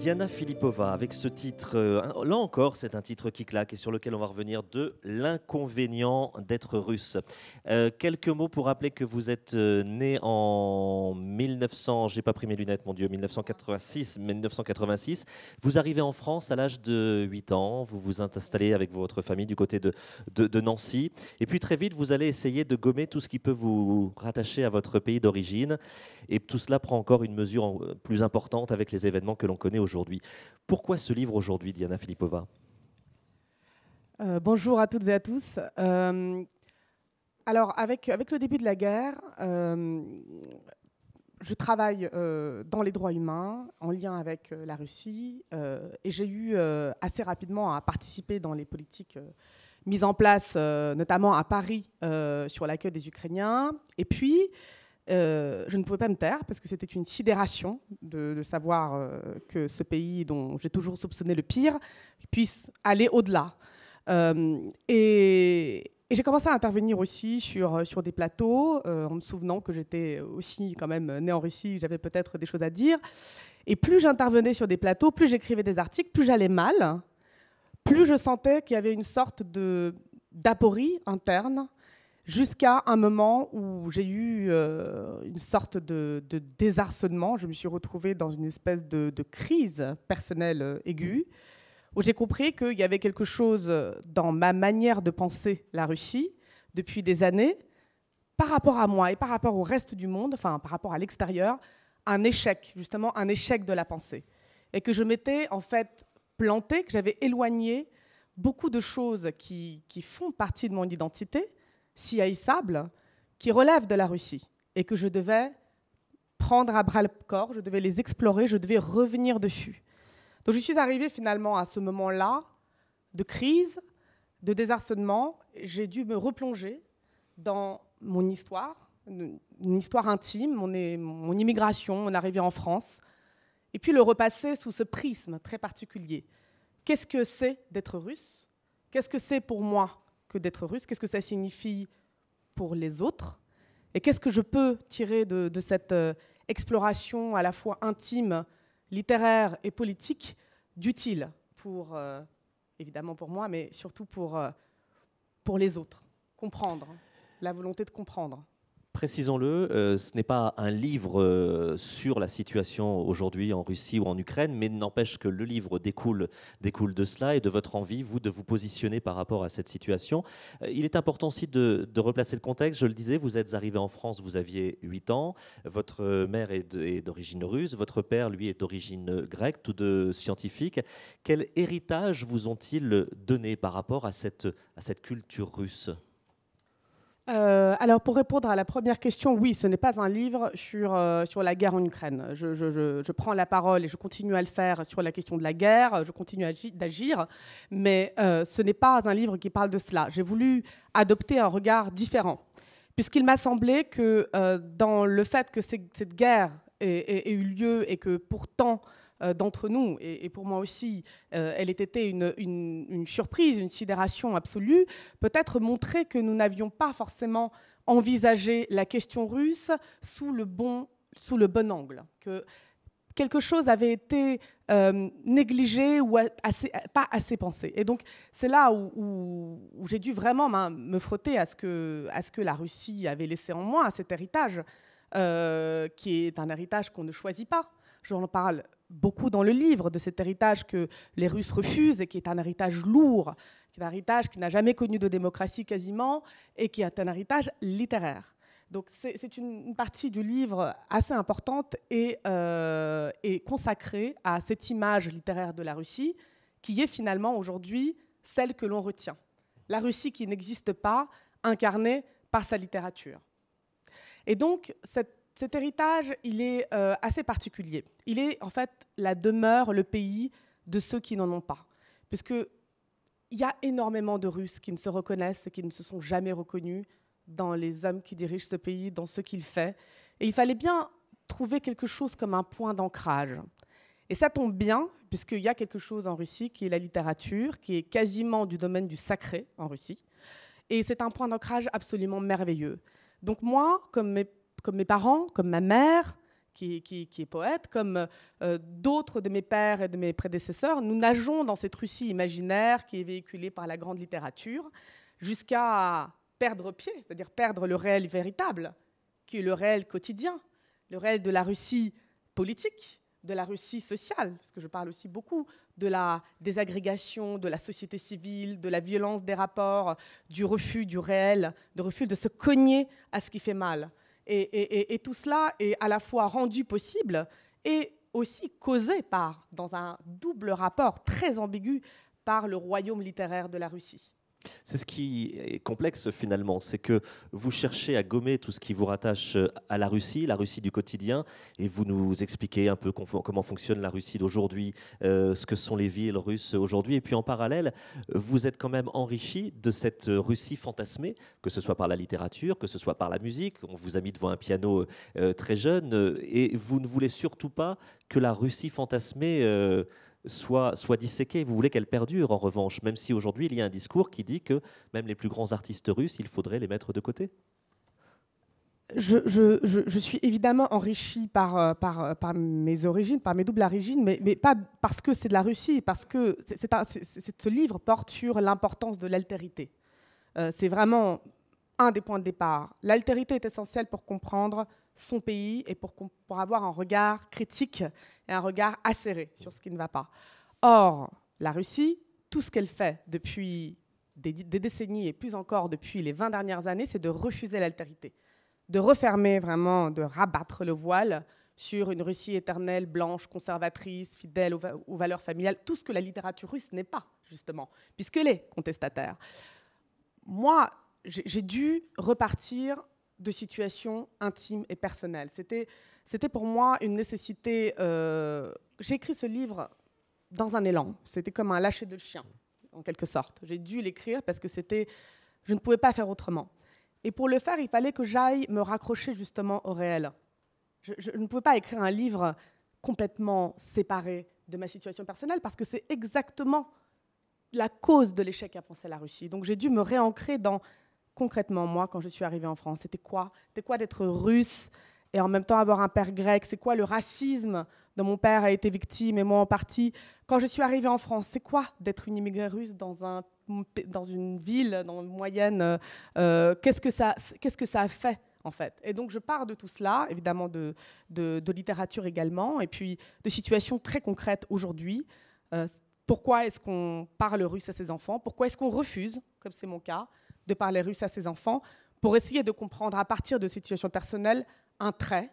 Diana Filipova avec ce titre, là encore c'est un titre qui claque et sur lequel on va revenir, de l'inconvénient d'être russe. Quelques mots pour rappeler que vous êtes né en 1900, j'ai pas pris mes lunettes mon Dieu, 1986, 1986. Vous arrivez en France à l'âge de 8 ans, vous vous installez avec votre famille du côté de Nancy et puis très vite vous allez essayer de gommer tout ce qui peut vous rattacher à votre pays d'origine et tout cela prend encore une mesure plus importante avec les événements que l'on connaît aujourd'hui. Pourquoi ce livre aujourd'hui, Diana Filipova ? Bonjour à toutes et à tous. Alors, avec le début de la guerre, je travaille dans les droits humains, en lien avec la Russie, et j'ai eu assez rapidement à participer dans les politiques mises en place, notamment à Paris, sur l'accueil des Ukrainiens. Et puis, je ne pouvais pas me taire parce que c'était une sidération de savoir que ce pays dont j'ai toujours soupçonné le pire puisse aller au-delà. Et j'ai commencé à intervenir aussi sur des plateaux, en me souvenant que j'étais aussi quand même née en Russie, j'avais peut-être des choses à dire. Et plus j'intervenais sur des plateaux, plus j'écrivais des articles, plus j'allais mal, plus je sentais qu'il y avait une sorte d'aporie interne, jusqu'à un moment où j'ai eu une sorte de désarçonnement. Je me suis retrouvée dans une espèce de crise personnelle aiguë, où j'ai compris qu'il y avait quelque chose dans ma manière de penser la Russie depuis des années, par rapport à moi et par rapport au reste du monde, enfin par rapport à l'extérieur, un échec, justement un échec de la pensée. Et que je m'étais en fait plantée, que j'avais éloigné beaucoup de choses qui font partie de mon identité, si haïssables, qui relèvent de la Russie, et que je devais prendre à bras le corps, je devais les explorer, je devais revenir dessus. Donc je suis arrivée finalement à ce moment-là de crise, de désarçonnement. J'ai dû me replonger dans mon histoire, une histoire intime, mon immigration, mon arrivée en France, et puis le repasser sous ce prisme très particulier. Qu'est-ce que c'est d'être russe ? Qu'est-ce que c'est pour moi que d'être russe? Qu'est-ce que ça signifie pour les autres? Et qu'est-ce que je peux tirer de cette exploration à la fois intime, littéraire et politique d'utile pour, évidemment pour moi, mais surtout pour les autres? Comprendre, la volonté de comprendre. Précisons-le, ce n'est pas un livre sur la situation aujourd'hui en Russie ou en Ukraine, mais n'empêche que le livre découle de cela et de votre envie, vous, de vous positionner par rapport à cette situation. Il est important aussi de replacer le contexte. Je le disais, vous êtes arrivé en France, vous aviez 8 ans, votre mère est d'origine russe, votre père, lui, est d'origine grecque, tous deux scientifiques. Quel héritage vous ont-ils donné par rapport à cette culture russe ? Alors, pour répondre à la première question, oui, ce n'est pas un livre sur la guerre en Ukraine. Je prends la parole et je continue à le faire sur la question de la guerre, je continue d'agir, mais ce n'est pas un livre qui parle de cela. J'ai voulu adopter un regard différent, puisqu'il m'a semblé que dans le fait que cette guerre ait eu lieu et que pourtant d'entre nous, et pour moi aussi, elle ait été une surprise, une sidération absolue, peut-être montrer que nous n'avions pas forcément envisagé la question russe sous le bon angle, que quelque chose avait été négligé ou pas assez pensé. Et donc, c'est là où j'ai dû vraiment me frotter à ce que la Russie avait laissé en moi, à cet héritage, qui est un héritage qu'on ne choisit pas. J'en parle beaucoup dans le livre de cet héritage que les Russes refusent et qui est un héritage lourd, qui est un héritage qui n'a jamais connu de démocratie quasiment et qui est un héritage littéraire. Donc c'est une partie du livre assez importante et consacrée à cette image littéraire de la Russie qui est finalement aujourd'hui celle que l'on retient. La Russie qui n'existe pas, incarnée par sa littérature. Et donc cet héritage, il est assez particulier. Il est en fait la demeure, le pays de ceux qui n'en ont pas. Puisqu'il y a énormément de Russes qui ne se reconnaissent et qui ne se sont jamais reconnus dans les hommes qui dirigent ce pays, dans ce qu'il fait. Et il fallait bien trouver quelque chose comme un point d'ancrage. Et ça tombe bien, puisqu'il y a quelque chose en Russie qui est la littérature, qui est quasiment du domaine du sacré en Russie. Et c'est un point d'ancrage absolument merveilleux. Donc moi, comme mes parents, comme ma mère, qui est poète, comme d'autres de mes pères et de mes prédécesseurs, nous nageons dans cette Russie imaginaire qui est véhiculée par la grande littérature, jusqu'à perdre pied, c'est-à-dire perdre le réel véritable, qui est le réel quotidien, le réel de la Russie politique, de la Russie sociale, parce que je parle aussi beaucoup de la désagrégation de la société civile, de la violence des rapports, du refus du réel, du refus de se cogner à ce qui fait mal. Et tout cela est à la fois rendu possible et aussi causé par, dans un double rapport très ambigu, par le royaume littéraire de la Russie. C'est ce qui est complexe finalement, c'est que vous cherchez à gommer tout ce qui vous rattache à la Russie du quotidien, et vous nous expliquez un peu comment fonctionne la Russie d'aujourd'hui, ce que sont les villes russes aujourd'hui, et puis en parallèle, vous êtes quand même enrichi de cette Russie fantasmée, que ce soit par la littérature, que ce soit par la musique. On vous a mis devant un piano très jeune, et vous ne voulez surtout pas que la Russie fantasmée soit disséquée. Vous voulez qu'elle perdure, en revanche, même si aujourd'hui il y a un discours qui dit que même les plus grands artistes russes, il faudrait les mettre de côté. Je suis évidemment enrichie par mes origines, par mes doubles origines, mais pas parce que c'est de la Russie, parce que ce livre porte sur l'importance de l'altérité. C'est vraiment un des points de départ. L'altérité est essentielle pour comprendre son pays et pour avoir un regard critique et un regard acéré sur ce qui ne va pas. Or, la Russie, tout ce qu'elle fait depuis des décennies et plus encore depuis les 20 dernières années, c'est de refuser l'altérité, de refermer vraiment, de rabattre le voile sur une Russie éternelle, blanche, conservatrice, fidèle aux valeurs familiales, tout ce que la littérature russe n'est pas, justement, puisqu'elle est contestataire. Moi, j'ai dû repartir de situations intimes et personnelles. C'était pour moi une nécessité. J'ai écrit ce livre dans un élan. C'était comme un lâcher de chien, en quelque sorte. J'ai dû l'écrire parce que je ne pouvais pas faire autrement. Et pour le faire, il fallait que j'aille me raccrocher justement au réel. Je ne pouvais pas écrire un livre complètement séparé de ma situation personnelle parce que c'est exactement la cause de l'échec qu'a pensé la Russie. Donc j'ai dû me réancrer dans, concrètement, moi, quand je suis arrivée en France, c'était quoi d'être russe et en même temps avoir un père grec? C'est quoi le racisme dont mon père a été victime et moi en partie? Quand je suis arrivée en France, c'est quoi d'être une immigrée russe dans une ville, dans une moyenne? Qu'est-ce que ça a fait, en fait? Et donc je pars de tout cela, évidemment de littérature également, et puis de situations très concrètes aujourd'hui. Pourquoi est-ce qu'on parle russe à ses enfants? Pourquoi est-ce qu'on refuse, comme c'est mon cas, de parler russe à ses enfants, pour essayer de comprendre à partir de situations personnelles un trait,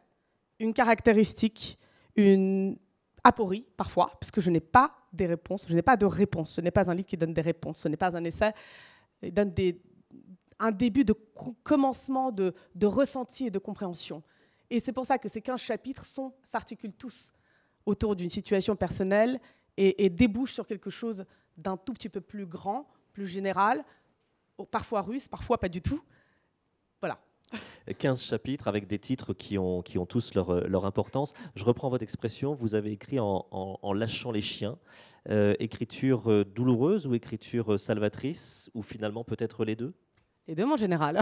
une caractéristique, une aporie parfois, parce que je n'ai pas des réponses, je n'ai pas de réponse. Ce n'est pas un livre qui donne des réponses, ce n'est pas un essai, il donne un début de commencement de ressenti et de compréhension. Et c'est pour ça que ces 15 chapitres s'articulent tous autour d'une situation personnelle et débouchent sur quelque chose d'un tout petit peu plus grand, plus général, parfois russe, parfois pas du tout. Voilà. 15 chapitres avec des titres qui ont tous leur importance. Je reprends votre expression, vous avez écrit en lâchant les chiens. Écriture douloureuse ou écriture salvatrice, ou finalement peut-être les deux? Les deux, en général.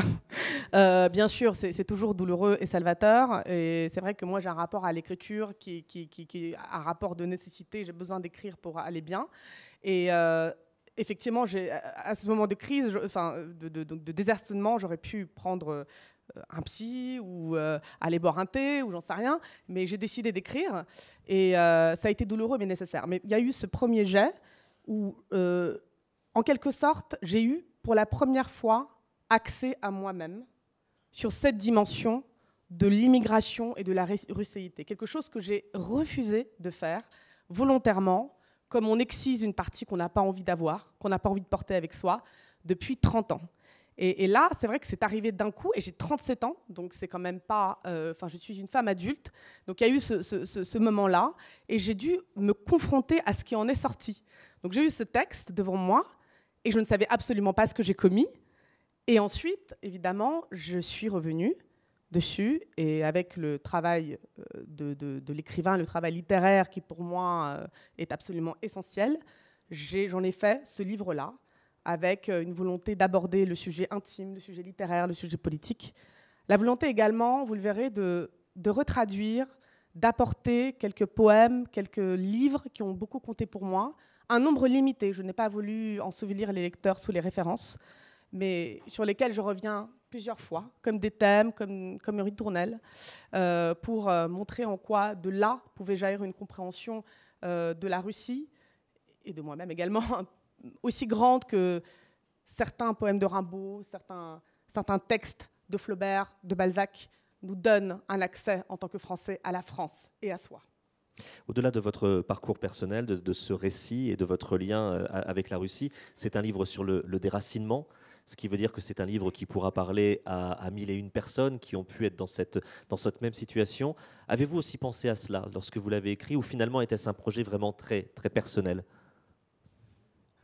Bien sûr, c'est toujours douloureux et salvateur. Et c'est vrai que moi, j'ai un rapport à l'écriture qui est un rapport de nécessité. J'ai besoin d'écrire pour aller bien. Et effectivement, à ce moment de crise, de désarçonnement, j'aurais pu prendre un psy ou aller boire un thé ou j'en sais rien. Mais j'ai décidé d'écrire. Et ça a été douloureux mais nécessaire. Mais il y a eu ce premier jet où, en quelque sorte, j'ai eu pour la première fois accès à moi-même sur cette dimension de l'immigration et de la russéité. Quelque chose que j'ai refusé de faire volontairement, comme on excise une partie qu'on n'a pas envie d'avoir, qu'on n'a pas envie de porter avec soi, depuis 30 ans. Et là, c'est vrai que c'est arrivé d'un coup, et j'ai 37 ans, donc c'est quand même pas... je suis une femme adulte, donc il y a eu ce moment-là, et j'ai dû me confronter à ce qui en est sorti. Donc j'ai eu ce texte devant moi, et je ne savais absolument pas ce que j'ai commis. Et ensuite, évidemment, je suis revenue dessus, et avec le travail de l'écrivain, le travail littéraire qui pour moi est absolument essentiel, j'en ai fait ce livre-là, avec une volonté d'aborder le sujet intime, le sujet littéraire, le sujet politique. La volonté également, vous le verrez, de retraduire d'apporter quelques poèmes, quelques livres qui ont beaucoup compté pour moi. Un nombre limité, je n'ai pas voulu ensevelir les lecteurs sous les références, mais sur lesquels je reviens plusieurs fois, comme des thèmes, comme une ritournelle, pour montrer en quoi de là pouvait jaillir une compréhension de la Russie, et de moi-même également, aussi grande que certains poèmes de Rimbaud, certains textes de Flaubert, de Balzac, nous donnent un accès en tant que Français à la France et à soi. Au-delà de votre parcours personnel, de ce récit et de votre lien avec la Russie, c'est un livre sur le déracinement, ce qui veut dire que c'est un livre qui pourra parler à 1001 personnes qui ont pu être dans cette même situation. Avez-vous aussi pensé à cela lorsque vous l'avez écrit, ou finalement était-ce un projet vraiment très, très personnel?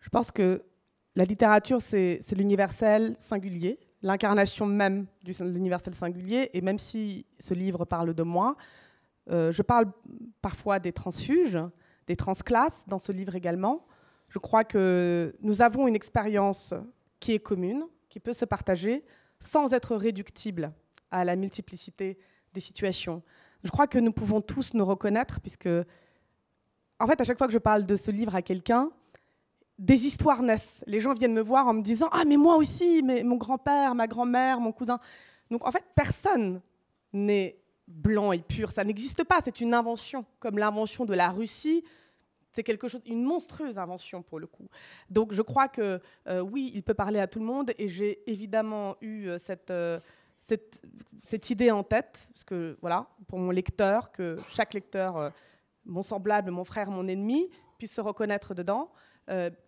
Je pense que la littérature, c'est l'universel singulier, l'incarnation même de l'universel singulier, et même si ce livre parle de moi, je parle parfois des transfuges, des transclasses dans ce livre également. Je crois que nous avons une expérience qui est commune, qui peut se partager sans être réductible à la multiplicité des situations. Je crois que nous pouvons tous nous reconnaître puisque, en fait, à chaque fois que je parle de ce livre à quelqu'un, des histoires naissent. Les gens viennent me voir en me disant « Ah, mais moi aussi, mais mon grand-père, ma grand-mère, mon cousin… » Donc, en fait, personne n'est blanc et pur. Ça n'existe pas. C'est une invention, comme l'invention de la Russie. C'est quelque chose, une monstrueuse invention pour le coup. Donc, je crois que, oui, il peut parler à tout le monde. Et j'ai évidemment eu cette idée en tête, parce que, voilà, pour mon lecteur, que chaque lecteur, mon semblable, mon frère, mon ennemi, puisse se reconnaître dedans.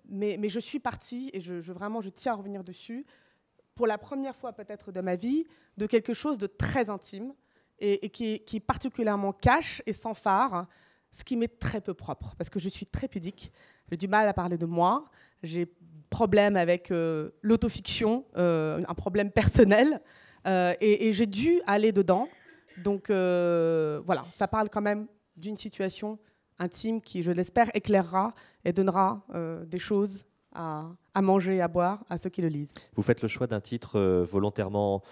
Mais je suis partie, et vraiment, je tiens à revenir dessus, pour la première fois peut-être de ma vie, de quelque chose de très intime et qui est particulièrement cash et sans phare, ce qui m'est très peu propre, parce que je suis très pudique, j'ai du mal à parler de moi, j'ai problème avec l'autofiction, un problème personnel, et j'ai dû aller dedans. Donc voilà, ça parle quand même d'une situation intime qui, je l'espère, éclairera et donnera des choses à manger et à boire à ceux qui le lisent. Vous faites le choix d'un titre volontairement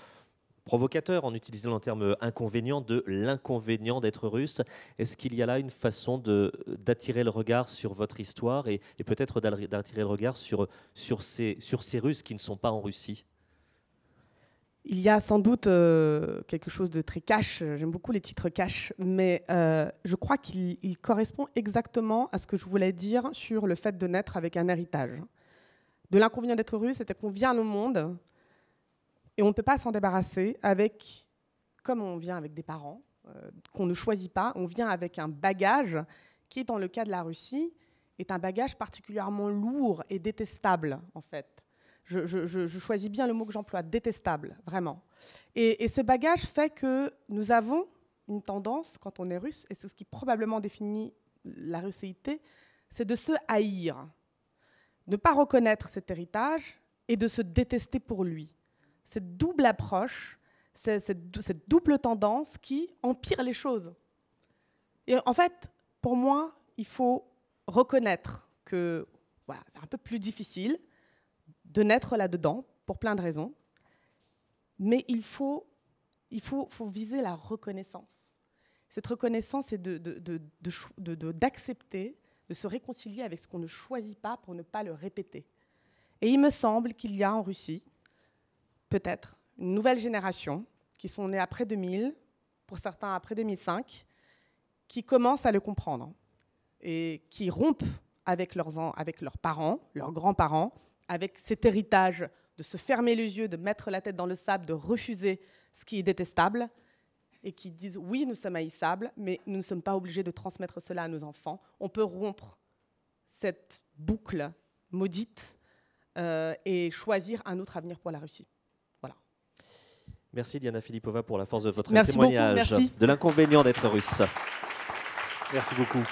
provocateur en utilisant le terme inconvénient, de l'inconvénient d'être russe. Est-ce qu'il y a là une façon d'attirer le regard sur votre histoire et peut-être d'attirer le regard sur ces Russes qui ne sont pas en Russie? Il y a sans doute quelque chose de très cash, j'aime beaucoup les titres cash, mais je crois qu'il correspond exactement à ce que je voulais dire sur le fait de naître avec un héritage. De l'inconvénient d'être russe, c'était qu'on vient au monde et on ne peut pas s'en débarrasser comme on vient avec des parents, qu'on ne choisit pas, on vient avec un bagage qui, dans le cas de la Russie, est un bagage particulièrement lourd et détestable, en fait. Je choisis bien le mot que j'emploie, détestable, vraiment. Et ce bagage fait que nous avons une tendance, quand on est russe, et c'est ce qui probablement définit la russéité, c'est de se haïr, de ne pas reconnaître cet héritage et de se détester pour lui. Cette double approche, cette double tendance qui empire les choses. Et en fait, pour moi, il faut reconnaître que voilà, c'est un peu plus difficile de naître là-dedans, pour plein de raisons, mais il faut viser la reconnaissance. Cette reconnaissance, c'est d'accepter, de se réconcilier avec ce qu'on ne choisit pas pour ne pas le répéter. Et il me semble qu'il y a en Russie, peut-être, une nouvelle génération, qui sont nés après 2000, pour certains après 2005, qui commencent à le comprendre et qui rompent avec leurs parents, leurs grands-parents, avec cet héritage de se fermer les yeux, de mettre la tête dans le sable, de refuser ce qui est détestable, et qui disent oui, nous sommes haïssables, mais nous ne sommes pas obligés de transmettre cela à nos enfants. On peut rompre cette boucle maudite et choisir un autre avenir pour la Russie. Voilà. Merci Diana Filipova pour la force de votre Merci témoignage beaucoup, merci. de l'inconvénient d'être russe. Merci beaucoup.